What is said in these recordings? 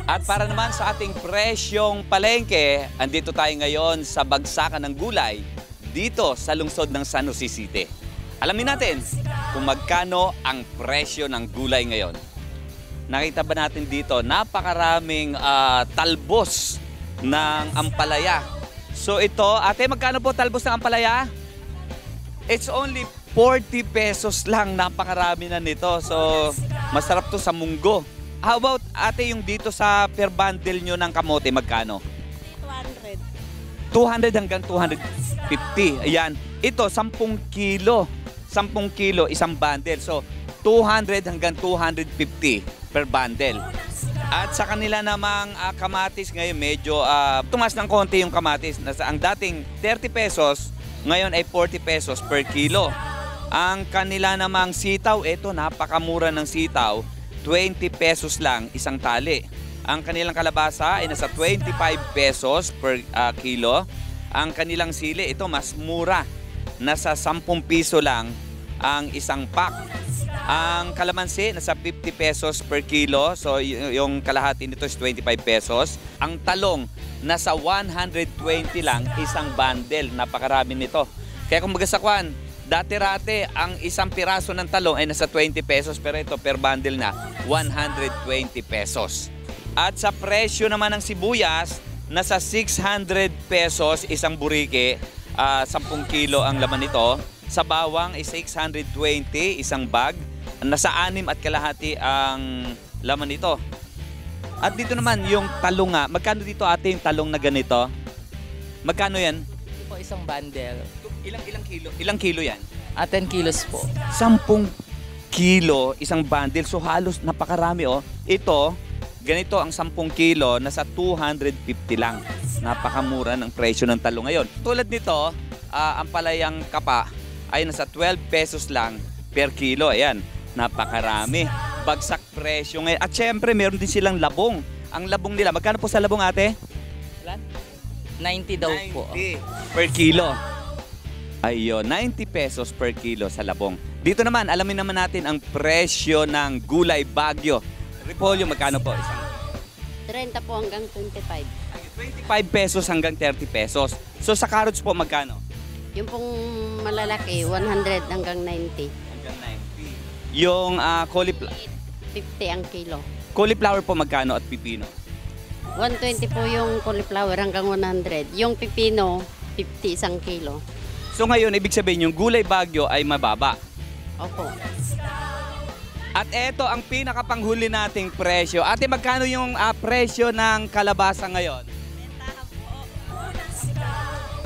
At para naman sa ating presyong palengke, andito tayo ngayon sa bagsakan ng gulay dito sa lungsod ng San Jose City. Alamin natin kung magkano ang presyo ng gulay ngayon. Nakita ba natin dito, napakaraming talbos ng ampalaya. So ito, ate, magkano po talbos ng ampalaya? It's only 40 pesos lang, napakarami na nito. So masarap to sa munggo. How about, ate, yung dito sa per bundle nyo ng kamote, magkano? 200. 200 hanggang 250. Ayan. Ito, 10 kilo. 10 kilo, isang bundle. So, 200 hanggang 250 per bundle. At sa kanila namang kamatis ngayon, medyo tumas ng konti yung kamatis. Ang dating 30 pesos, ngayon ay 40 pesos per kilo. Ang kanila namang sitaw, ito, napakamura ng sitaw. 20 pesos lang isang tali. Ang kanilang kalabasa ay nasa 25 pesos per kilo. Ang kanilang sili, ito mas mura. Nasa 10 piso lang ang isang pack. Ang kalamansi, nasa 50 pesos per kilo. So yung kalahati nito is 25 pesos. Ang talong, nasa 120 lang isang bundle. Napakarami nito. Kaya kung magasakwan, dati-rate, ang isang piraso ng talong ay nasa 20 pesos, pero ito per bundle na 120 pesos. At sa presyo naman ng sibuyas, nasa 600 pesos isang burike, 10 kilo ang laman nito. Sa bawang ay 620 isang bag, nasa 6 at kalahati ang laman nito. At dito naman yung talong nga, magkano dito ate yung talong na ganito? Magkano yan? Ito po isang bundle. Ilang kilo? Ilang kilo yan? 10 kilos po. 10 kilo isang bundle. So halos napakarami oh. Ito, ganito ang 10 kilo, nasa 250 lang. Napakamura ng presyo ng talong ngayon. Tulad nito, ang palayang kapa ay nasa 12 pesos lang per kilo. Ayan, napakarami. Bagsak presyo ngayon. At syempre, meron din silang labong. Ang labong nila, magkano po sa labong ate? 90 daw po. 90 per kilo. Ayun, 90 pesos per kilo sa labong. Dito naman, alamin naman natin ang presyo ng gulay Baguio. Repolyo, magkano po? 30 po hanggang 25. 25 pesos hanggang 30 pesos. So sa carrots po, magkano? Yung pong malalaki, 100 hanggang 90. Hanggang 90. Yung cauliflower 50 ang kilo. po, magkano at pipino? 120 po yung cauliflower hanggang 100. Yung pipino, 50 isang kilo. So ngayon, ibig sabihin, yung gulay Baguio ay mababa. Opo. At eto ang pinakapanghuli nating presyo. Ate, magkano yung presyo ng kalabasa ngayon?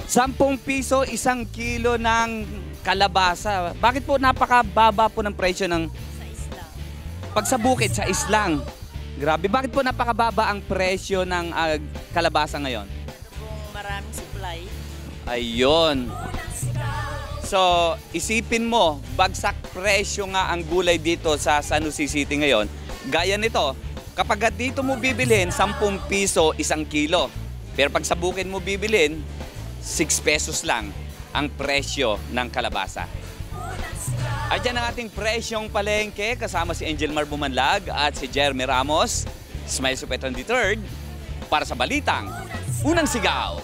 10 piso isang kilo ng kalabasa. Bakit po napakababa po ng presyo ng... Sa isla. Pag sa bukid, sa islang. Grabe. Bakit po napakababa ang presyo ng kalabasa ngayon? Ito pong maraming supply. Ayun. So, isipin mo, bagsak presyo nga ang gulay dito sa San Jose City ngayon. Gaya nito, kapag dito mo bibilhin, 10 piso isang kilo. Pero pag sa bukid mo bibilhin, 6 pesos lang ang presyo ng kalabasa. At yan ang ating presyong palengke kasama si Angel Mar Bumanlag at si Jeremy Ramos. Smile Supetron III para sa Balitang Unang Sigaw.